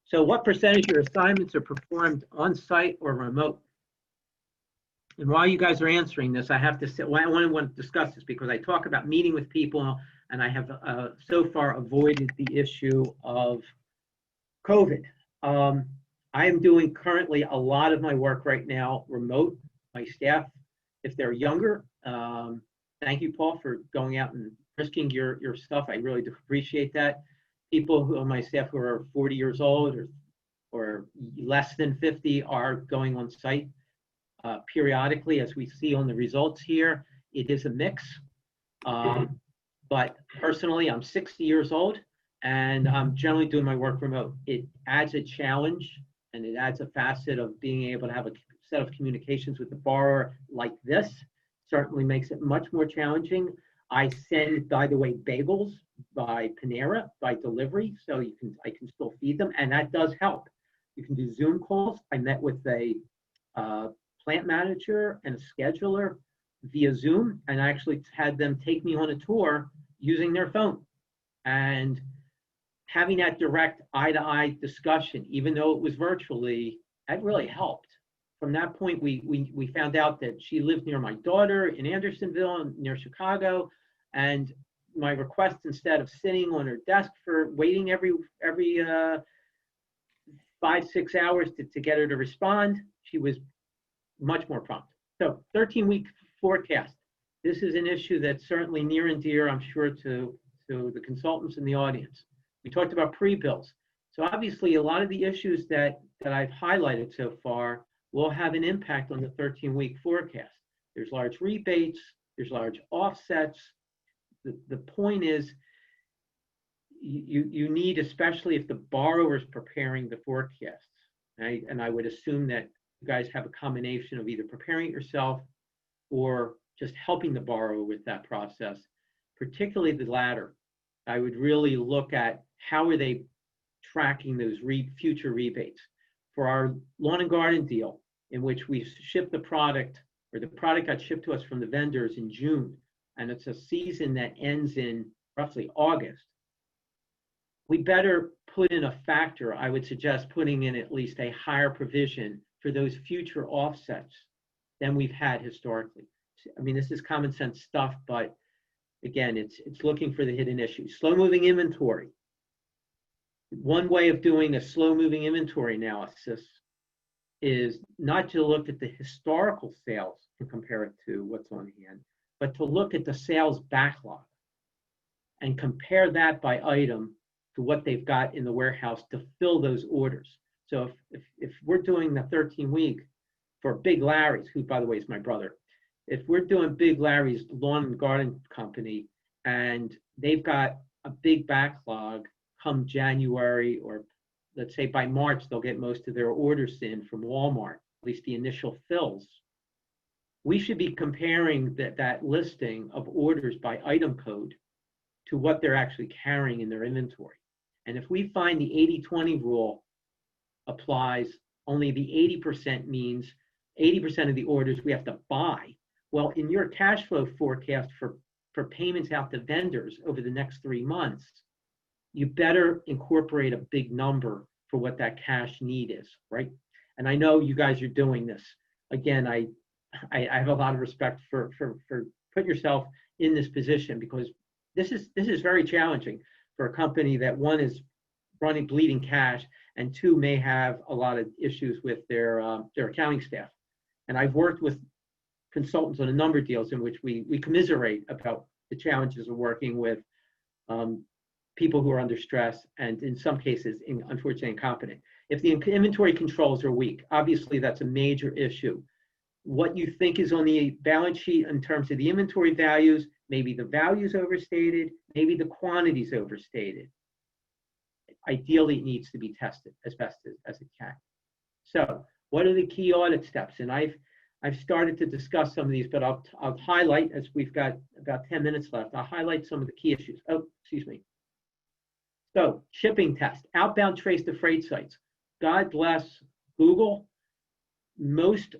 So what percentage of your assignments are performed on-site or remote? And while you guys are answering this, I have to say, well, I want to discuss this because I talk about meeting with people, and I have so far avoided the issue of COVID. I am doing currently a lot of my work right now remote. My staff, if they're younger, thank you, Paul, for going out and risking your stuff. I really do appreciate that. People who on my staff who are 40 years old or less than 50 are going on site periodically, as we see on the results here. It is a mix. But personally, I'm 60 years old and I'm generally doing my work remote. It adds a challenge and it adds a facet of being able to have a set of communications with the borrower like this. Certainly makes it much more challenging. I send, by the way, bagels by Panera, by delivery, so I can still feed them, and that does help. You can do Zoom calls. I met with a plant manager and a scheduler via Zoom, and I actually had them take me on a tour using their phone. And having that direct eye-to-eye discussion, even though it was virtually, that really helped. From that point, we found out that she lived near my daughter in Andersonville, near Chicago, and my request, instead of sitting on her desk for waiting every 5-6 hours to get her to respond, she was much more prompt. So 13-week forecast. This is an issue that's certainly near and dear, I'm sure, to the consultants in the audience. We talked about pre-bills. So obviously, a lot of the issues that I've highlighted so far will have an impact on the 13-week forecast. There's large rebates, there's large offsets. The point is, you need, especially if the borrower is preparing the forecasts, right? And I would assume that you guys have a combination of either preparing it yourself or just helping the borrower with that process, particularly the latter. I would really look at how are they tracking those future rebates. For our lawn and garden deal, in which we shipped the product, or the product got shipped to us from the vendors in June, and it's a season that ends in roughly August, we better put in a factor. I would suggest putting in at least a higher provision for those future offsets than we've had historically. I mean, this is common sense stuff, but again, it's looking for the hidden issues. Slow moving inventory. One way of doing a slow moving inventory analysis is not to look at the historical sales and compare it to what's on hand, but to look at the sales backlog and compare that by item to what they've got in the warehouse to fill those orders. So if we're doing the 13-week for Big Larry's, who, by the way, is my brother, if we're doing Big Larry's lawn and garden company, and they've got a big backlog come January, or let's say by March, they'll get most of their orders in from Walmart, at least the initial fills, we should be comparing that listing of orders by item code to what they're actually carrying in their inventory. And if we find the 80-20 rule applies, only the 80% means 80% of the orders we have to buy. Well, in your cash flow forecast for payments out to vendors over the next 3 months, you better incorporate a big number for what that cash need is, right? And I know you guys are doing this. Again, I have a lot of respect for putting yourself in this position, because this is very challenging for a company that, one, is running bleeding cash, and two, may have a lot of issues with their accounting staff. And I've worked with consultants on a number of deals in which we commiserate about the challenges of working with people who are under stress, and in some cases, unfortunately, incompetent. If the inventory controls are weak, obviously that's a major issue. What you think is on the balance sheet in terms of the inventory values, maybe the values overstated, maybe the quantities overstated. Ideally, it needs to be tested as best as it can. So what are the key audit steps? And I've started to discuss some of these, but I'll highlight, as we've got about 10 minutes left, I'll highlight some of the key issues. Oh, excuse me. So shipping test, outbound trace to freight sites. God bless Google. Most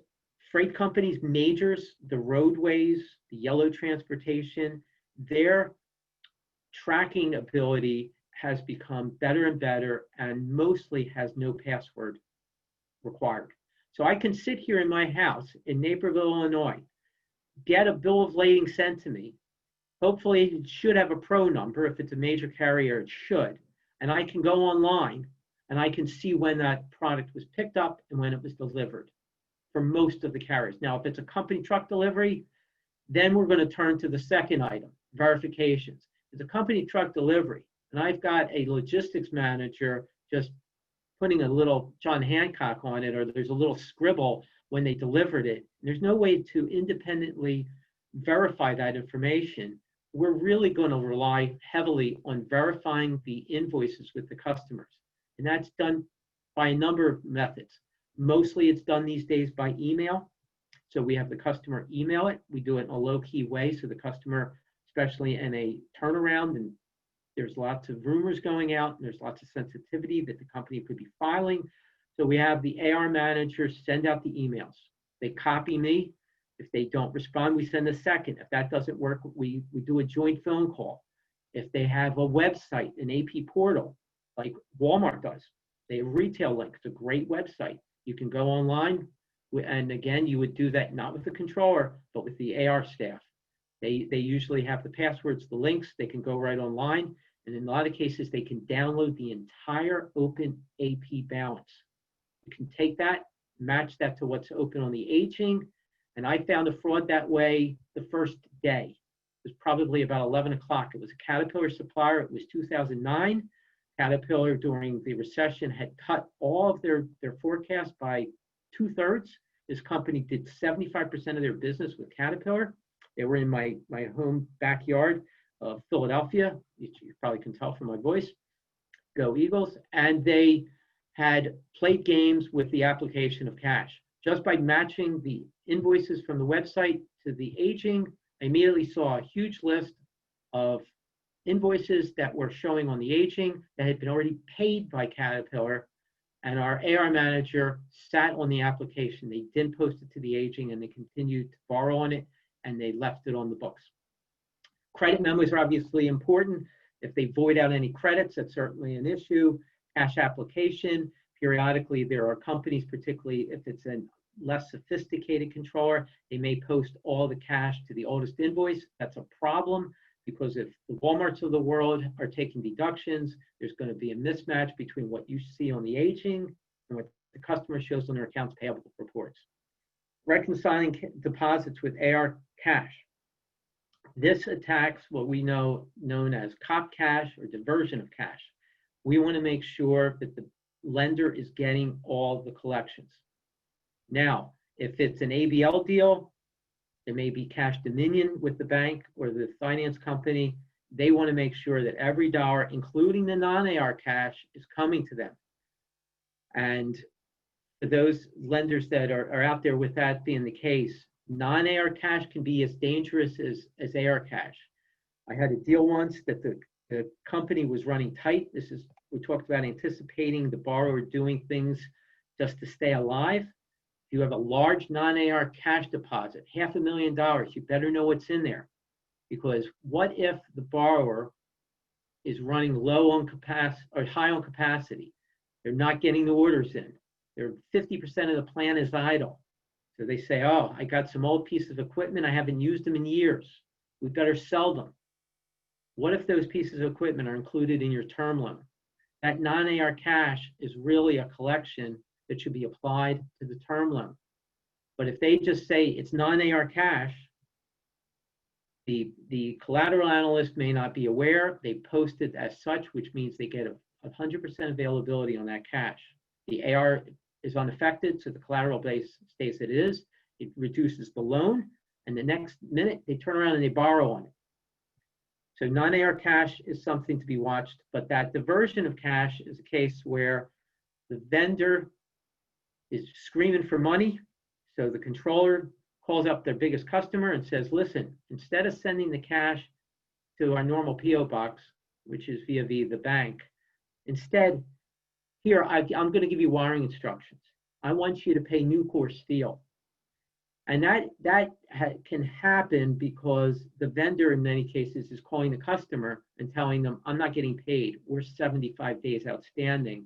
freight companies, majors, the roadways, the yellow transportation, their tracking ability has become better and better, and mostly has no password required. So I can sit here in my house in Naperville, Illinois, get a bill of lading sent to me. Hopefully it should have a pro number. If it's a major carrier, it should. And I can go online and I can see when that product was picked up and when it was delivered for most of the carriers. Now, if it's a company truck delivery, then we're going to turn to the second item, verifications. If it's a company truck delivery, and I've got a logistics manager just putting a little John Hancock on it, or there's a little scribble when they delivered it, there's no way to independently verify that information. We're really going to rely heavily on verifying the invoices with the customers. And that's done by a number of methods. Mostly it's done these days by email. So we have the customer email it. We do it in a low-key way so the customer especially in a turnaround, and there's lots of rumors going out, and there's lots of sensitivity that the company could be filing. So we have the AR manager send out the emails. They copy me. If they don't respond, we send a second. If that doesn't work, we do a joint phone call. If they have a website, an AP portal, like Walmart does, they have retail link. It's a great website. You can go online, and again, you would do that not with the controller, but with the AR staff. They usually have the passwords, the links. They can go right online, and in a lot of cases, they can download the entire open AP balance. You can take that, match that to what's open on the aging, and I found a fraud that way the first day. It was probably about 11 o'clock. It was a Caterpillar supplier. It was 2009. Caterpillar during the recession had cut all of their forecast by 2/3. This company did 75% of their business with Caterpillar. They were in my home backyard of Philadelphia. You probably can tell from my voice. Go Eagles. And they had played games with the application of cash. Just by matching the invoices from the website to the aging, I immediately saw a huge list of invoices that were showing on the aging that had been already paid by Caterpillar, and our AR manager sat on the application. They didn't post it to the aging, and they continued to borrow on it, and they left it on the books. Credit memos are obviously important. If they void out any credits, that's certainly an issue. Cash application, periodically there are companies, particularly if it's a less sophisticated controller, they may post all the cash to the oldest invoice. That's a problem, because if the Walmarts of the world are taking deductions, there's going to be a mismatch between what you see on the aging and what the customer shows on their accounts payable reports. Reconciling deposits with AR cash. This attacks what we know known as cop cash or diversion of cash. We want to make sure that the lender is getting all the collections. Now, if it's an ABL deal, there may be cash dominion with the bank or the finance company. They want to make sure that every dollar, including the non-AR cash, is coming to them. And for those lenders that are out there with that being the case, non-AR cash can be as dangerous as AR cash. I had a deal once that the company was running tight. We talked about anticipating the borrower doing things just to stay alive. If you have a large non-AR cash deposit, $500,000, you better know what's in there. Because what if the borrower is running low on capacity or high on capacity? They're not getting the orders in. They're 50% of the plant is idle. So they say, oh, I got some old pieces of equipment. I haven't used them in years. We better sell them. What if those pieces of equipment are included in your term loan? That non-AR cash is really a collection that should be applied to the term loan. But if they just say it's non-AR cash, the collateral analyst may not be aware. They post it as such, which means they get 100% availability on that cash. The AR is unaffected, so the collateral base stays as it is. It reduces the loan, and the next minute they turn around and they borrow on it. So non-AR cash is something to be watched, but that diversion of cash is a case where the vendor is screaming for money. So the controller calls up their biggest customer and says, listen, instead of sending the cash to our normal PO box, which is via the bank, instead, here, I'm going to give you wiring instructions. I want you to pay Nucor Steel. And that can happen because the vendor, in many cases, is calling the customer and telling them, I'm not getting paid. We're 75 days outstanding.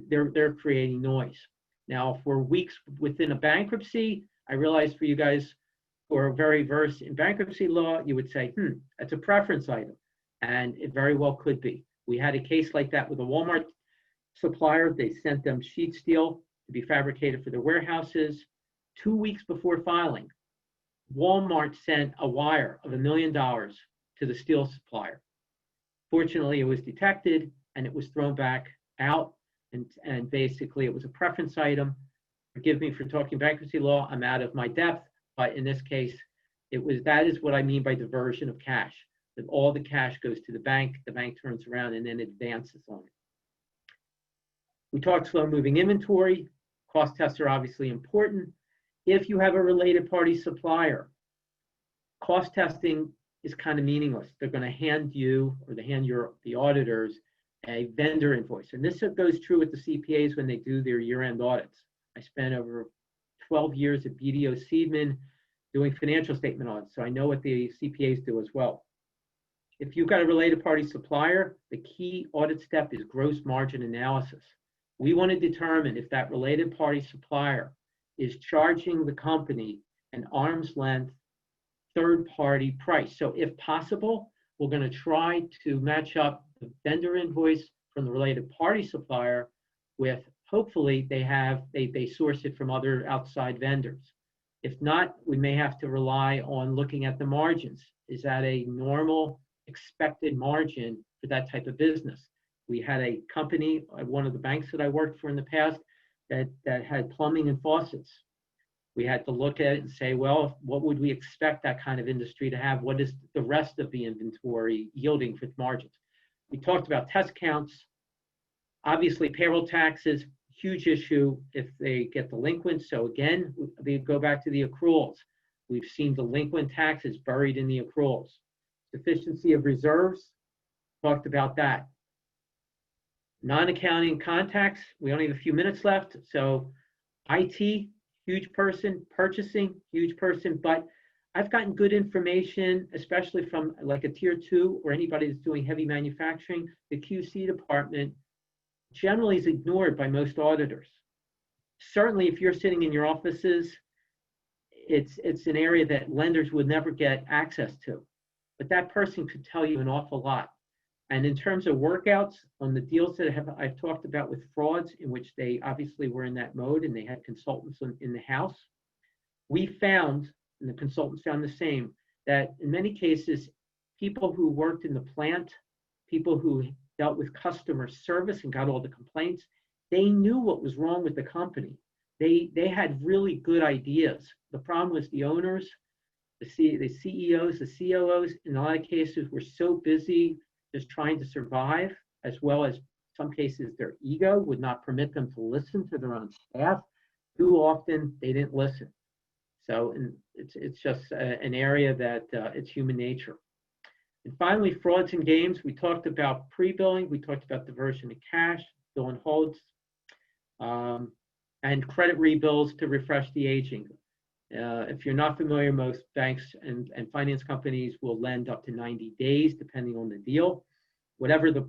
They're creating noise. Now, if we're weeks within a bankruptcy, I realize for you guys who are very versed in bankruptcy law, you would say, that's a preference item. And it very well could be. We had a case like that with a Walmart supplier. They sent them sheet steel to be fabricated for their warehouses. 2 weeks before filing, Walmart sent a wire of $1 million to the steel supplier. Fortunately, it was detected and it was thrown back out. And basically, it was a preference item. Forgive me for talking bankruptcy law. I'm out of my depth. But in this case, that is what I mean by diversion of cash. That all the cash goes to the bank turns around and then advances on it. We talked slow moving inventory. Cost tests are obviously important. If you have a related party supplier, cost testing is kind of meaningless. They're going to hand you, or they hand the auditors, a vendor invoice. And this goes true with the CPAs when they do their year-end audits. I spent over 12 years at BDO Seidman doing financial statement audits, so I know what the CPAs do as well. If you've got a related party supplier, the key audit step is gross margin analysis. We want to determine if that related party supplier is charging the company an arm's length third-party price. So if possible, we're going to try to match up the vendor invoice from the related party supplier with, hopefully they source it from other outside vendors. If not, we may have to rely on looking at the margins. Is that a normal expected margin for that type of business? We had a company, one of the banks that I worked for in the past, that had plumbing and faucets. We had to look at it and say, well, what would we expect that kind of industry to have? What is the rest of the inventory yielding for margins? We talked about test counts. Obviously, payroll taxes, huge issue if they get delinquent. So again, they go back to the accruals. We've seen delinquent taxes buried in the accruals. Sufficiency of reserves, talked about that. Non-accounting contacts, we only have a few minutes left. So IT, huge person, purchasing, huge person, but I've gotten good information, especially from like a tier 2 or anybody that's doing heavy manufacturing. The QC department generally is ignored by most auditors. Certainly if you're sitting in your offices, it's an area that lenders would never get access to, but that person could tell you an awful lot. And in terms of workouts on the deals that I've talked about with frauds, in which they obviously were in that mode and they had consultants in the house, we found, and the consultants found the same, that in many cases, people who worked in the plant, people who dealt with customer service and got all the complaints, they knew what was wrong with the company. They had really good ideas. The problem was the owners, the CEOs, the COOs, in a lot of cases were so busy just trying to survive, as well as some cases their ego would not permit them to listen to their own staff. Too often they didn't listen. So it's just an area that it's human nature. And finally, frauds and games. We talked about pre-billing. We talked about diversion of cash, bill and holds, and credit rebills to refresh the aging. If you're not familiar, most banks and finance companies will lend up to 90 days, depending on the deal. Whatever the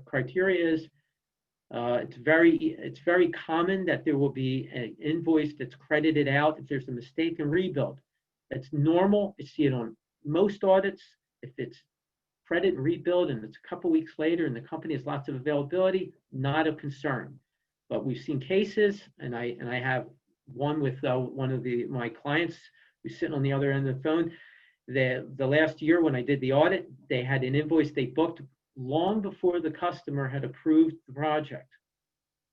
criteria is, it's very common that there will be an invoice that's credited out if there's a mistake and rebuild. That's normal. I see it on most audits. If it's credit and rebuild and it's a couple weeks later and the company has lots of availability, not a concern. But we've seen cases, and I have one with one of my clients who's sitting on the other end of the phone. The last year when I did the audit, they had an invoice they booked long before the customer had approved the project.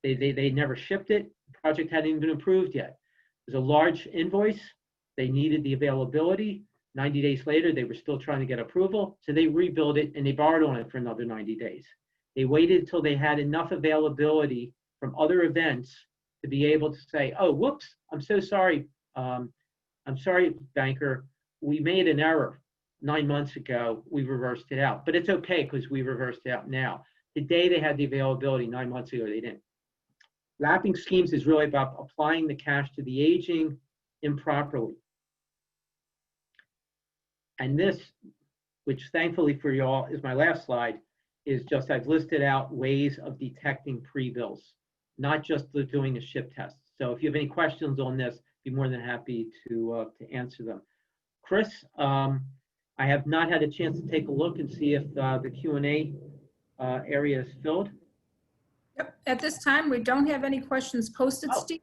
They never shipped it. The project hadn't even been approved yet. It was a large invoice. They needed the availability. 90 days later, they were still trying to get approval. So they rebuilt it and they borrowed on it for another 90 days. They waited until they had enough availability from other events to be able to say, oh, whoops, I'm so sorry. I'm sorry, banker. We made an error 9 months ago. We reversed it out. But it's okay because we reversed it out now. Today they had the availability. 9 months ago, they didn't. Lapping schemes is really about applying the cash to the aging improperly. And this, which thankfully for you all is my last slide, is just I've listed out ways of detecting pre-bills, not just doing a ship test. So if you have any questions on this, be more than happy to answer them. Chris, I have not had a chance to take a look and see if the Q&A area is filled. Yep. At this time, we don't have any questions posted, Steve.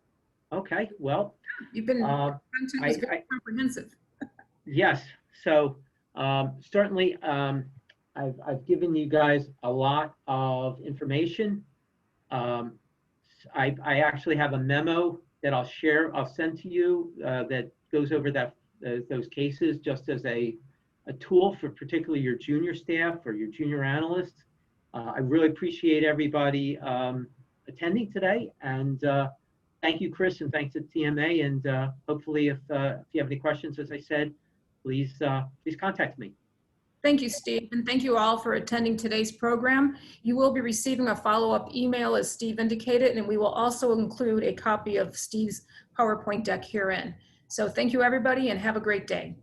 Okay, well. You've been, content was very comprehensive. Yes, so certainly I've given you guys a lot of information. I actually have a memo that I'll send to you that goes over those cases just as a tool for particularly your junior staff or your junior analysts. I really appreciate everybody attending today, and thank you, Chris, and thanks to TMA. And hopefully, if you have any questions, as I said, please contact me. Thank you, Steve, and thank you all for attending today's program. You will be receiving a follow-up email, as Steve indicated, and we will also include a copy of Steve's PowerPoint deck herein. So thank you, everybody, and have a great day.